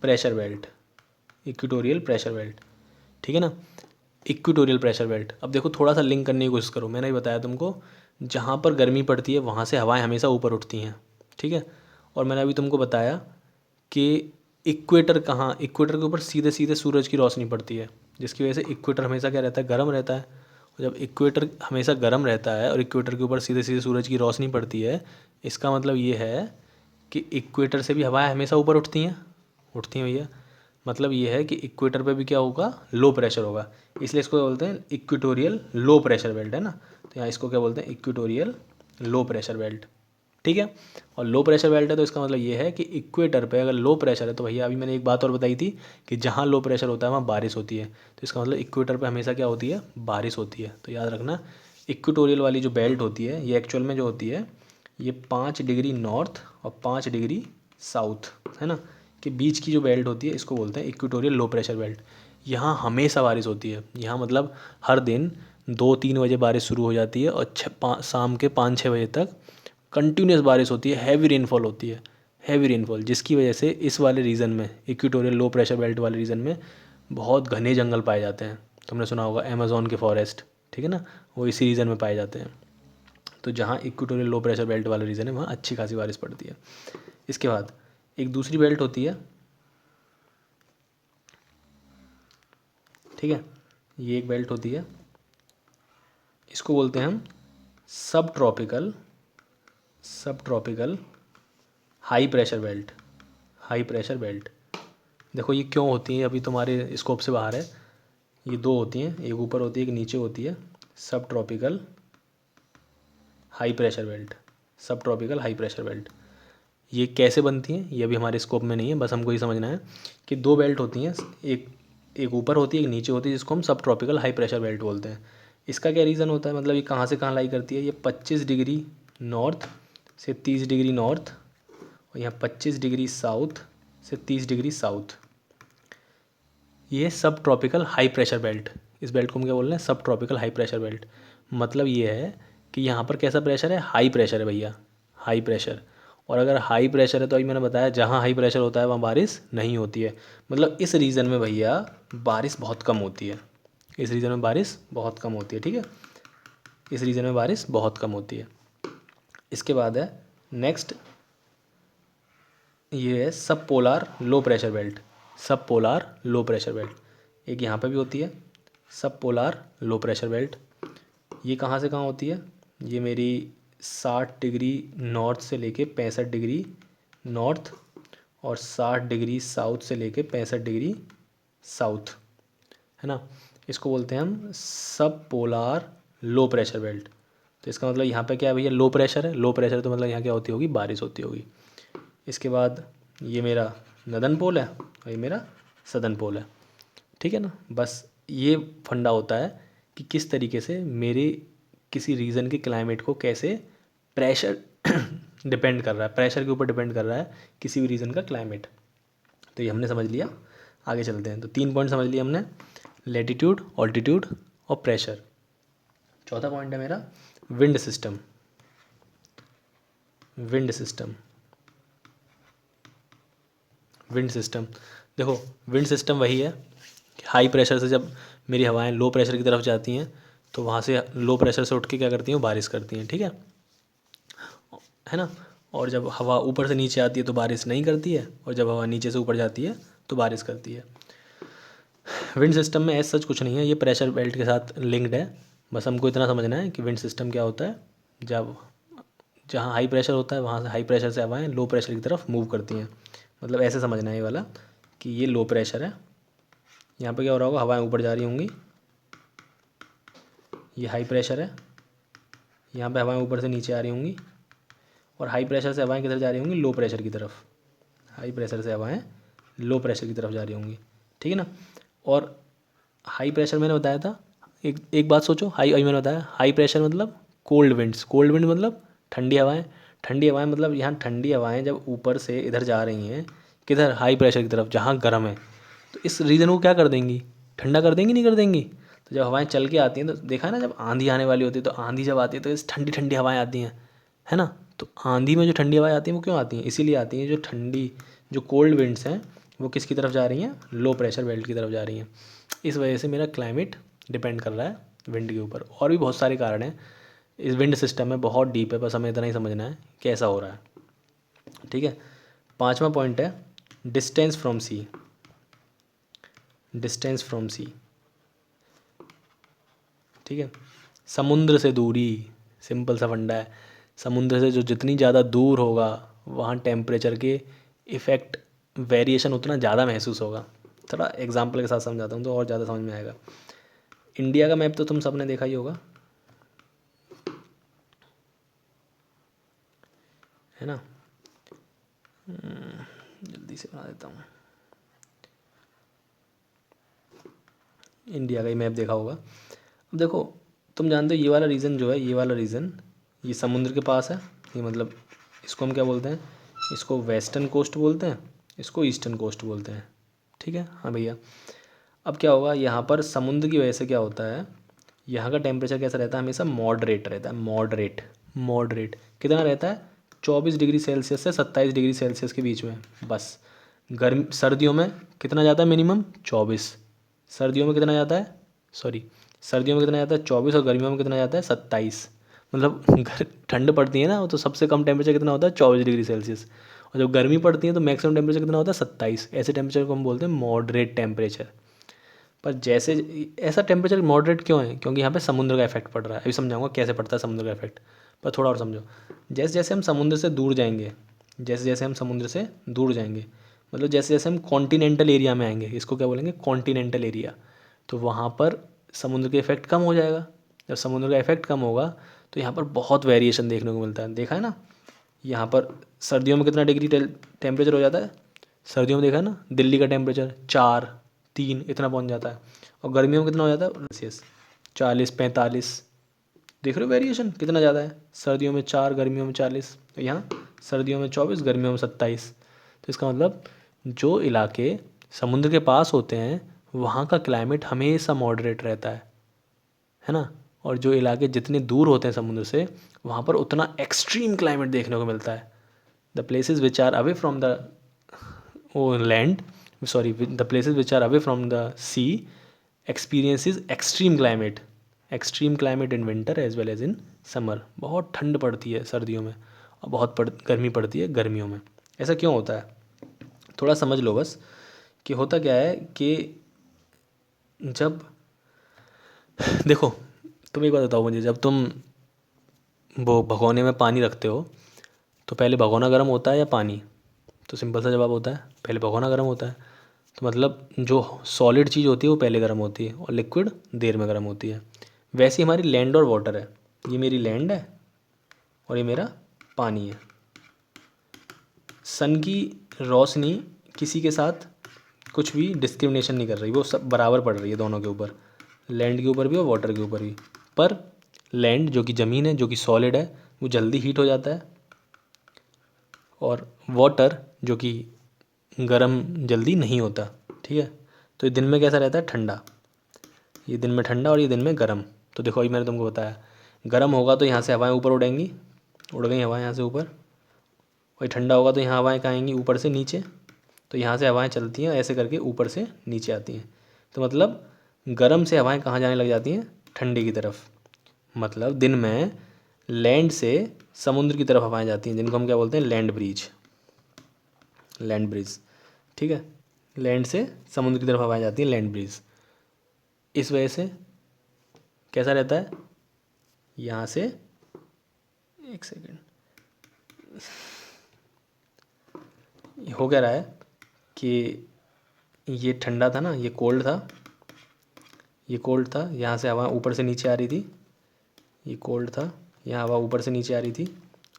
pressure belt, equatorial pressure belt, ठीक है ना। Equatorial pressure belt. अब देखो थोड़ा सा लिंक करने की कोशिश करो, मैंने ही बताया तुमको, जहाँ पर गर्मी पड़ती है वहाँ से हवाएं हमेशा ऊपर उठती हैं, ठीक है। और मैंने अभी तुमको बताया कि इक्वेटर कहाँ, इक्वेटर के ऊपर सीधे सीधे सूरज की रोशनी पड़ती है, जिसकी वजह से इक्वेटर हमेशा क्या रहता है, गर्म रहता है। और जब इक्वेटर हमेशा गर्म रहता है और इक्वेटर के ऊपर सीधे सीधे सूरज की रोशनी पड़ती है, इसका मतलब ये है कि इक्वेटर से भी हवाएं हमेशा ऊपर उठती हैं भैया। मतलब ये है कि इक्वेटर पे भी क्या होगा, लो प्रेशर होगा, इसलिए इसको बोलते हैं इक्वेटोरियल लो प्रेशर बेल्ट, है ना। तो यहाँ इसको क्या बोलते हैं, इक्वेटोरियल लो प्रेशर बेल्ट, ठीक है। और लो प्रेशर बेल्ट है तो इसका मतलब ये है कि इक्वेटर पे अगर लो प्रेशर है, तो भैया अभी मैंने एक बात और बताई थी कि जहाँ लो प्रेशर होता है वहाँ बारिश होती है, तो इसका मतलब इक्वेटर पे हमेशा क्या होती है, बारिश होती है। तो याद रखना, इक्वेटोरियल वाली जो बेल्ट होती है ये एक्चुअल में जो होती है, ये 5 डिग्री नॉर्थ और 5 डिग्री साउथ, है ना, के बीच की जो बेल्ट होती है इसको बोलते हैं इक्वेटोरियल लो प्रेशर बेल्ट। यहाँ हमेशा बारिश होती है, यहाँ मतलब हर दिन 2-3 बजे बारिश शुरू हो जाती है और शाम के 5-6 बजे तक कंटिन्यूस बारिश होती है, हैवी रेनफॉल होती है, हैवी रेनफॉल, जिसकी वजह से इस वाले रीजन में, इक्वेटोरियल लो प्रेशर बेल्ट वाले रीजन में बहुत घने जंगल पाए जाते हैं। तुमने सुना होगा अमेज़न के फॉरेस्ट, ठीक है ना, वो इसी रीजन में पाए जाते हैं। तो जहाँ इक्वेटोरियल लो प्रेशर बेल्ट वाला रीजन है वहाँ अच्छी खासी बारिश पड़ती है। इसके बाद एक दूसरी बेल्ट होती है, ठीक है, ये एक बेल्ट होती है, इसको बोलते हैं हम सब ट्रॉपिकल, सब tropical high pressure belt, high pressure belt. देखो ये क्यों होती हैं, अभी तुम्हारे स्कोप से बाहर है। ये दो होती हैं, एक ऊपर होती है एक नीचे होती है, सब ट्रॉपिकल हाई प्रेशर बेल्ट, सब ट्रॉपिकल हाई प्रेशर बेल्ट। ये कैसे बनती हैं ये अभी हमारे स्कोप में नहीं है, बस हमको ये समझना है कि दो बेल्ट होती हैं, एक एक ऊपर होती है एक नीचे होती है, जिसको हम सब ट्रॉपिकल हाई प्रेशर बेल्ट बोलते हैं। इसका क्या रीज़न होता है, मतलब ये कहाँ से कहाँ लाई करती है, ये 25 डिग्री नॉर्थ से 30 डिग्री नॉर्थ, और यहाँ 25 डिग्री साउथ से 30 डिग्री साउथ, ये सब ट्रॉपिकल हाई प्रेशर बेल्ट। इस बेल्ट को हम क्या बोल रहे हैं, सब ट्रॉपिकल हाई प्रेशर बेल्ट। मतलब ये है कि यहाँ पर कैसा प्रेशर है, हाई प्रेशर है भैया, हाई प्रेशर। और अगर हाई प्रेशर है तो अभी मैंने बताया जहाँ हाई प्रेशर होता है वहाँ बारिश नहीं होती है। मतलब इस रीजन में भैया बारिश बहुत कम होती है, इस रीजन में बारिश बहुत कम होती है, ठीक है, इस रीजन में बारिश बहुत कम होती है। इसके बाद है नेक्स्ट, ये है सब पोलार लो प्रेशर बेल्ट, सब पोलार लो प्रेशर बेल्ट। एक यहाँ पे भी होती है सब पोलार लो प्रेशर बेल्ट। ये कहाँ से कहाँ होती है, ये मेरी 60 डिग्री नॉर्थ से लेके 65 डिग्री नॉर्थ और 60 डिग्री साउथ से लेके 65 डिग्री साउथ, है ना। इसको बोलते हैं हम सब पोलार लो प्रेशर बेल्ट। तो इसका मतलब यहाँ पे क्या है भैया, लो प्रेशर है, लो प्रेशर तो मतलब यहाँ क्या होती होगी, बारिश होती होगी। इसके बाद ये मेरा नदन पोल है और ये मेरा सदन पोल है, ठीक है ना। बस ये फंडा होता है कि किस तरीके से मेरे किसी रीजन के क्लाइमेट को कैसे प्रेशर डिपेंड कर रहा है, प्रेशर के ऊपर डिपेंड कर रहा है किसी भी रीजन का क्लाइमेट। तो ये हमने समझ लिया, आगे चलते हैं। तो 3 पॉइंट समझ लिए हमने, लेटीट्यूड, ऑल्टीट्यूड और प्रेशर। चौथा पॉइंट है मेरा wind system, wind system, wind system. देखो विंड सिस्टम वही है हाई प्रेशर से जब मेरी हवाएं लो प्रेशर की तरफ जाती हैं तो वहाँ से लो प्रेशर से उठ के क्या करती हैं, बारिश करती हैं, ठीक है ना। और जब हवा ऊपर से नीचे आती है तो बारिश नहीं करती है, और जब हवा नीचे से ऊपर जाती है तो बारिश करती है। विंड सिस्टम में ऐसा सच कुछ नहीं है, ये प्रेशर बेल्ट के साथ लिंक्ड है। बस हमको इतना समझना है कि विंड सिस्टम क्या होता है, जब जहाँ हाई प्रेशर होता है वहाँ से हाई प्रेशर से हवाएं लो प्रेशर की तरफ मूव करती हैं। मतलब ऐसे समझना है ये वाला कि ये लो प्रेशर है, यहाँ पे क्या हो रहा होगा, हवाएं ऊपर जा रही होंगी, ये हाई प्रेशर है, यहाँ पे हवाएं ऊपर से नीचे आ रही होंगी, और हाई प्रेशर से हवाएं किधर जा रही होंगी, लो प्रेशर की तरफ। हाई प्रेशर से हवाएं लो प्रेशर की तरफ जा रही होंगी, ठीक है ना। और हाई प्रेशर मैंने बताया था, एक एक बात सोचो, हाई हाई मैंने बताया हाई प्रेशर मतलब कोल्ड विंड्स, कोल्ड विंड मतलब ठंडी हवाएं, ठंडी हवाएं मतलब यहाँ ठंडी हवाएं जब ऊपर से इधर जा रही हैं, किधर, हाई प्रेशर की तरफ जहाँ गर्म है, तो इस रीजन को क्या कर देंगी, ठंडा कर देंगी, नहीं कर देंगी। तो जब हवाएं चल के आती हैं तो देखा है ना, जब आंधी आने वाली होती है तो आंधी जब आती है तो इस ठंडी ठंडी हवाएं आती हैं, है ना। तो आंधी में जो ठंडी हवाएं आती हैं वो क्यों आती हैं, इसीलिए आती हैं, जो ठंडी जो कोल्ड विंड्स हैं वो किसकी तरफ जा रही हैं, लो प्रेशर बेल्ट की तरफ जा रही हैं। इस वजह से मेरा क्लाइमेट डिपेंड कर रहा है विंड के ऊपर। और भी बहुत सारे कारण हैं इस विंड सिस्टम में, बहुत डीप है, बस हमें इतना ही समझना है कैसा हो रहा है, ठीक है। पांचवा पॉइंट है distance from sea, distance from sea, ठीक है। समुद्र से दूरी, सिंपल सा फंडा है, समुद्र से जो जितनी ज़्यादा दूर होगा वहाँ टेम्परेचर के इफ़ेक्ट वेरिएशन उतना ज़्यादा महसूस होगा। थोड़ा एग्जांपल के साथ समझाता हूँ तो और ज़्यादा समझ में आएगा। इंडिया का मैप तो तुम सबने देखा ही होगा, है ना। जल्दी से बना देता हूँ, इंडिया का ही मैप देखा होगा। अब देखो, तुम जानते हो ये वाला रीजन जो है, ये वाला रीजन ये समुद्र के पास है, ये मतलब इसको हम क्या बोलते हैं, इसको वेस्टर्न कोस्ट बोलते हैं, इसको ईस्टर्न कोस्ट बोलते हैं, ठीक है। हाँ भैया, अब क्या होगा, यहाँ पर समुद्र की वजह से क्या होता है, यहाँ का टेम्परेचर कैसा रहता है, हमेशा मॉडरेट रहता है, मॉडरेट, मॉडरेट कितना रहता है, 24 डिग्री सेल्सियस से 27 डिग्री सेल्सियस के बीच में बस। गर्म सर्दियों में कितना जाता है, मिनिमम 24, सर्दियों में कितना जाता है, सॉरी, सर्दियों में कितना जाता है 24, और गर्मियों में कितना जाता है 27। मतलब ठंड पड़ती है ना तो सबसे कम टेम्परेचर कितना होता है, 24 डिग्री सेल्सियस, और जब गर्मी पड़ती है तो मैक्सिमम टेम्परेचर कितना होता है, 27। ऐसे टेम्परेचर को हम बोलते हैं मॉडरेट टेम्परेचर। पर जैसे ऐसा टेम्परेचर मॉडरेट क्यों है, क्योंकि यहाँ पे समुद्र का इफेक्ट पड़ रहा है, अभी समझाऊंगा कैसे पड़ता है समुद्र का इफेक्ट। पर थोड़ा और समझो, जैसे जैसे हम समुद्र से दूर जाएंगे, जैसे जैसे हम समुद्र से दूर जाएंगे, मतलब जैसे जैसे हम कॉन्टिनेंटल एरिया में आएंगे, इसको क्या बोलेंगे, कॉन्टिनेंटल एरिया, तो वहाँ पर समुद्र का इफेक्ट कम हो जाएगा। जब समुद्र का इफेक्ट कम होगा तो यहाँ पर बहुत वेरिएशन देखने को मिलता है, देखा है ना। यहाँ पर सर्दियों में कितना डिग्री टेम्परेचर हो जाता है, सर्दियों में देखा है ना, दिल्ली का टेम्परेचर 4, 3 इतना पहुँच जाता है, और गर्मियों में कितना हो जाता है सेल्सियस, 40, 45। देख रहे हो वेरिएशन कितना ज़्यादा है, सर्दियों में 4, गर्मियों में 40, तो यहाँ सर्दियों में 24, गर्मियों में 27। तो इसका मतलब जो इलाके समुद्र के पास होते हैं वहाँ का क्लाइमेट हमेशा मॉडरेट रहता है ना। और जो इलाके जितने दूर होते हैं समुद्र से वहाँ पर उतना एक्सट्रीम क्लाइमेट देखने को मिलता है। The places which are away from the land, sorry, the places which are away from the sea experiences extreme climate in winter as well as in summer. बहुत ठंड पड़ती है सर्दियों में और बहुत गर्मी पड़ती है गर्मियों में। ऐसा क्यों होता है, थोड़ा समझ लो बस कि होता क्या है कि जब देखो, तुम एक बात बताओ मुझे, जब तुम वो भगोने में पानी रखते हो तो पहले भगोना गर्म होता है या पानी, तो सिंपल सा जवाब होता है पहले भगोना गर्म होता है। तो मतलब जो सॉलिड चीज़ होती है वो पहले गर्म होती है और लिक्विड देर में गर्म होती है। वैसे ही हमारी लैंड और वाटर है, ये मेरी लैंड है और ये मेरा पानी है। सन की रोशनी किसी के साथ कुछ भी डिस्क्रिमिनेशन नहीं कर रही, वो सब बराबर पड़ रही है दोनों के ऊपर, लैंड के ऊपर भी और वाटर के ऊपर भी। पर लैंड जो कि ज़मीन है, जो कि सॉलिड है, वो जल्दी हीट हो जाता है, और वाटर जो कि गर्म जल्दी नहीं होता, ठीक है। तो ये दिन में कैसा रहता है, ठंडा, ये दिन में ठंडा और ये दिन में गर्म। तो देखो अभी मैंने तुमको बताया, गर्म होगा तो यहाँ से हवाएं ऊपर उड़ेंगी, उड़ गई हवाएं यहाँ से ऊपर। वही ठंडा होगा तो यहाँ हवाएं कहाँ आएंगी, ऊपर से नीचे। तो यहाँ से हवाएं चलती हैं ऐसे करके ऊपर से नीचे आती हैं। तो मतलब गर्म से हवाएं कहाँ जाने लग जाती हैं, ठंडी की तरफ। मतलब दिन में लैंड से समुद्र की तरफ हवाएं जाती हैं, जिनको हम क्या बोलते हैं, लैंड ब्रीज। लैंड ब्रीज, ठीक है, लैंड से समुद्र की तरफ हवाएं जाती हैं, लैंड ब्रीज। इस वजह से कैसा रहता है, यहाँ से, एक सेकेंड, हो क्या रहा है कि ये ठंडा था ना, ये कोल्ड था, ये कोल्ड था, यहाँ से हवा ऊपर से नीचे आ रही थी, ये कोल्ड था, यहाँ हवा ऊपर से नीचे आ रही थी,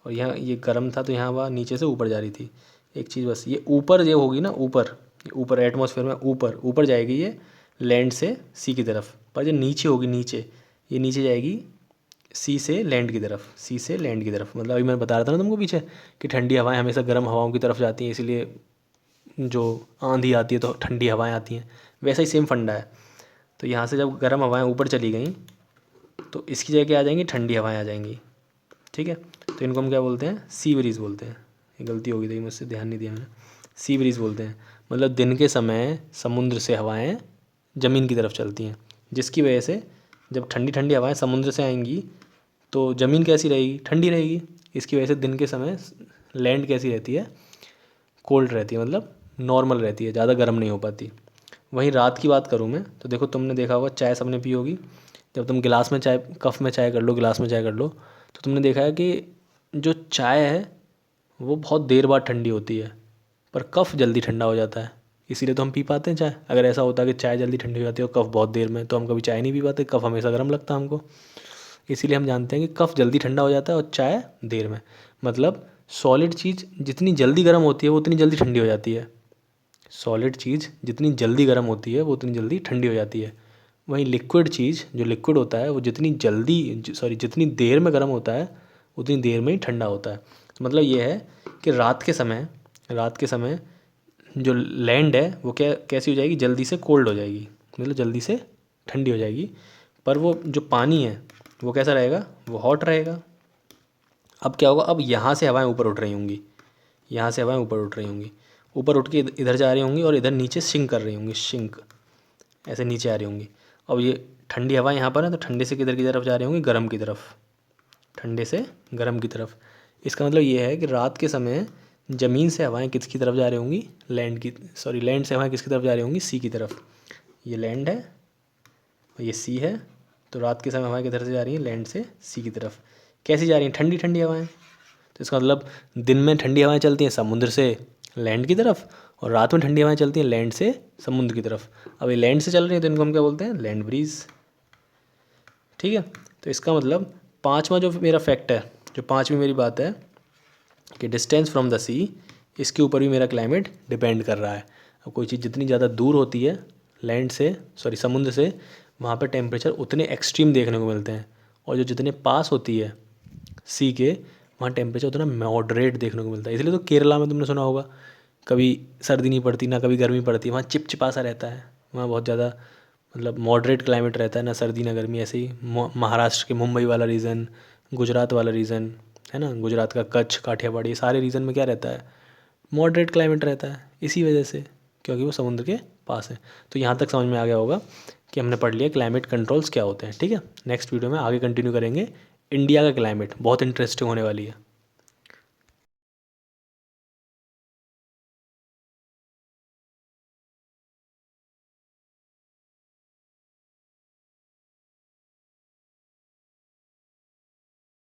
और यहाँ ये गर्म था, तो यहाँ हवा नीचे से ऊपर जा रही थी। एक चीज़ बस, ये ऊपर ये होगी ना, ऊपर, ऊपर एटमॉस्फेयर में ऊपर ऊपर जाएगी ये लैंड से सी की तरफ, पर जो नीचे होगी, नीचे, ये नीचे जाएगी सी से लैंड की तरफ, सी से लैंड की तरफ। मतलब अभी मैं बता रहा था ना तुमको पीछे कि ठंडी हवाएं हमेशा गर्म हवाओं की तरफ जाती हैं, इसलिए जो आंधी आती है तो ठंडी हवाएं आती हैं, वैसा ही सेम फंडा है। तो यहाँ से जब गर्म हवाएं ऊपर चली गई तो इसकी जगह क्या आ जाएंगी, ठंडी हवाएं आ जाएंगी, ठीक है। तो इनको हम क्या बोलते हैं, सी ब्रीज बोलते हैं। ये गलती हो गई थी मुझसे, ध्यान नहीं दिया मैंने, सी ब्रीज बोलते हैं। मतलब दिन के समय समुद्र से हवाएं ज़मीन की तरफ चलती हैं, जिसकी वजह से जब ठंडी ठंडी हवाएं समुद्र से आएंगी तो ज़मीन कैसी रहेगी, ठंडी रहेगी। इसकी वजह से दिन के समय लैंड कैसी रहती है, कोल्ड रहती है, मतलब नॉर्मल रहती है, ज़्यादा गर्म नहीं हो पाती। वहीं रात की बात करूँ मैं तो देखो, तुमने देखा होगा चाय सबने पी होगी, जब तुम गिलास में चाय, कप में चाय कर लो, गिलास में चाय कर लो, तो तुमने देखा है कि जो चाय है वो बहुत देर बाद ठंडी होती है, पर कफ जल्दी ठंडा हो जाता है, इसीलिए तो हम पी पाते हैं चाय। अगर ऐसा होता कि चाय जल्दी ठंडी हो जाती है और कफ बहुत देर में, तो हम कभी चाय नहीं पी पाते, कफ हमेशा गर्म लगता है हमको। इसीलिए हम जानते हैं कि कफ जल्दी ठंडा हो जाता है और चाय देर में। मतलब सॉलिड चीज़ जितनी जल्दी गर्म होती है वो उतनी जल्दी ठंडी हो जाती है। सॉलिड चीज़ जितनी जल्दी गर्म होती है वो उतनी जल्दी ठंडी हो जाती है। वहीं लिक्विड चीज़, जो लिक्विड होता है वो जितनी जल्दी, सॉरी, जितनी देर में गर्म होता है उतनी देर में ही ठंडा होता है। तो मतलब ये है कि रात के समय जो लैंड है वो क्या, कैसी हो जाएगी, जल्दी से कोल्ड हो जाएगी, मतलब जल्दी से ठंडी हो जाएगी। पर वो जो पानी है वो कैसा रहेगा, वो हॉट रहेगा। अब क्या होगा, अब यहाँ से हवाएं ऊपर उठ रही होंगी, यहाँ से हवाएं ऊपर उठ रही होंगी, ऊपर उठ के इधर जा रही होंगी और इधर नीचे सिंक कर रही होंगी, सिंक ऐसे नीचे आ रही होंगी। अब ये ठंडी हवाएं यहाँ पर है, तो ठंडे से किधर की तरफ जा रही होंगी, गर्म की तरफ, ठंडे से गर्म की तरफ। इसका मतलब ये है कि रात के समय ज़मीन से हवाएं किसकी तरफ जा रही होंगी, लैंड की, सॉरी, लैंड से हवाएं किसकी तरफ जा रही होंगी, सी की तरफ। ये लैंड है और ये सी है, तो रात के समय हवाएं किधर से जा रही हैं, लैंड से सी की तरफ। कैसी जा रही हैं, ठंडी ठंडी हवाएं। तो इसका मतलब दिन में ठंडी हवाएं चलती हैं समुद्र से लैंड की तरफ, और रात में ठंडी हवाएं चलती हैं लैंड से समुद्र की तरफ। अब ये लैंड से चल रही है तो इनको हम क्या बोलते हैं, लैंड ब्रीज, ठीक है। तो इसका मतलब पांचवा जो मेरा फैक्ट है, जो पांचवी मेरी बात है कि डिस्टेंस फ्रॉम द सी, इसके ऊपर भी मेरा क्लाइमेट डिपेंड कर रहा है। अब कोई चीज़ जितनी ज़्यादा दूर होती है लैंड से, सॉरी, समुद्र से, वहाँ पर टेम्परेचर उतने एक्सट्रीम देखने को मिलते हैं, और जो जितने पास होती है सी के, वहाँ टेम्परेचर उतना मॉडरेट देखने को मिलता है। इसलिए तो केरला में तुमने सुना होगा, कभी सर्दी नहीं पड़ती ना कभी गर्मी पड़ती, वहाँ चिपचिपा सा रहता है, वहाँ बहुत ज़्यादा मतलब मॉडरेट क्लाइमेट रहता है, ना सर्दी ना गर्मी। ऐसे ही महाराष्ट्र के मुंबई वाला रीजन, गुजरात वाला रीजन है ना, गुजरात का कच्छ, काठियावाड़ी, सारे रीजन में क्या रहता है, मॉडरेट क्लाइमेट रहता है, इसी वजह से, क्योंकि वो समुद्र के पास है। तो यहाँ तक समझ में आ गया होगा कि हमने पढ़ लिया क्लाइमेट कंट्रोल्स क्या होते हैं, ठीक है। नेक्स्ट वीडियो में आगे कंटिन्यू करेंगे, इंडिया का क्लाइमेट बहुत इंटरेस्टिंग होने वाली है।